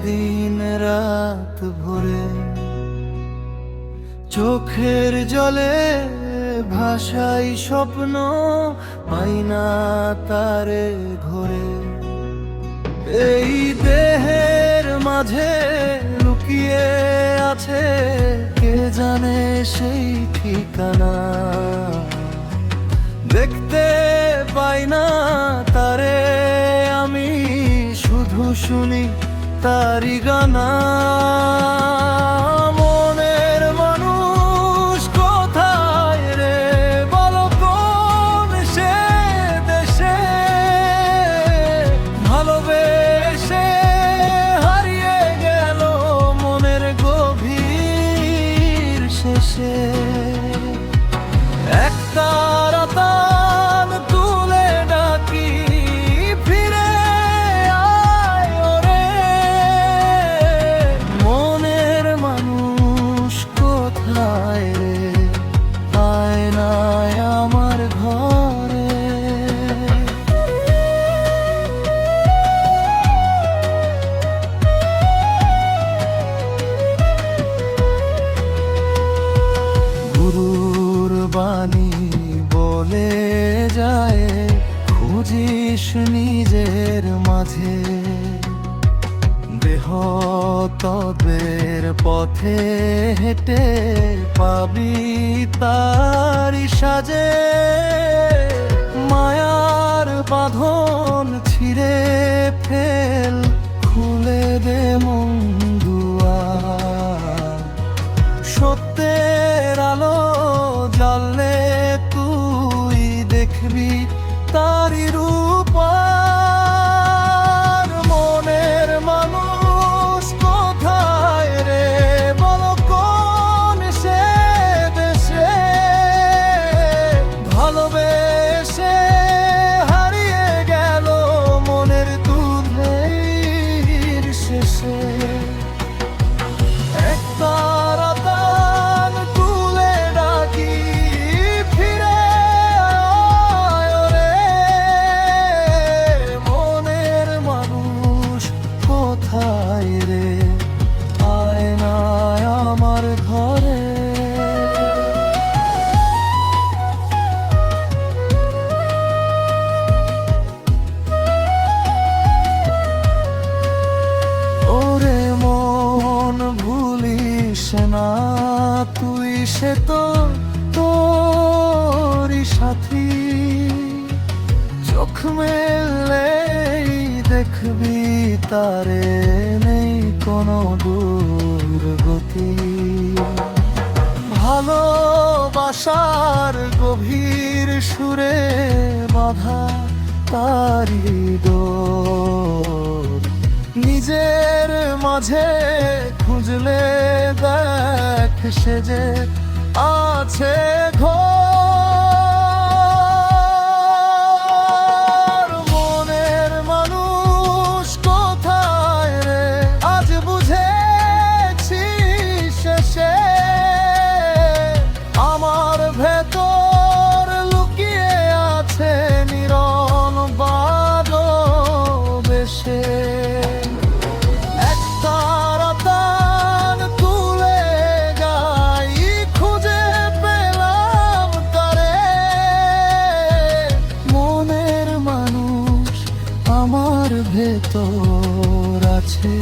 দিন রাত ভরে, চোখের জলে ভাষাই স্বপ্ন, পাই না তারে ঘরে। এই দেহের মাঝে লুকিয়ে আছে কে জানে সেই ঠিকানা। দেখতে পাই না তারে আমি, শুধু শুনি তারি গানা। মনের মানুষ কোথায় রে, বলো কোন সে দেশে, ভালোবেসে হারিয়ে গেল মনের গভীর শেষে। এক তারা তান তুলে ডাকি, ফিরে আয় ওরে। মনের মানুষ কোথায় রে, আয় না আমার ঘরে। গুরুর বাণী বলে যায়, খুঁজিস নিজের মাঝে। দেহ তদের পথে হেঁটে পাবি তারি সাজে। মায়ার বাঁধন ছিঁড়ে ফেল, খুলে দে মন দুয়ার। সত্যের আলো জ্বললে তুই দেখবি তারি রূপ। মনের মানুষ কোথায় রে, বলো কোন সে দেশে, ভালোবেসে হারিয়ে গেল মনের দুধের শেষে। এক তারা তান তুলে ডাকি, ফিরে আয় ওরে। মনের মানুষ কোথায় রে, আয় না আমার ঘরে। ওরে মন ভুলিস না তুই, সে তো তোরই সাথী। চোখ মেললেই দেখবি তারে, নেই কোনো দুর্গতি। ভালোবাসার গভীর সুরে বাঁধা তারি ডোর। নিজের মাঝে খুঁজলে দেখ সে যে আছে ঘর। মনের মানুষ কোথায় রে, আজ বুঝেছি শেষে। আমার ভেতর লুকিয়ে আছে নিরন ভালোবেসে। এক তারা তান তুলে যাই, খুঁজে পেলাম তারে। মনের মানুষ আমার ভেতর আছে।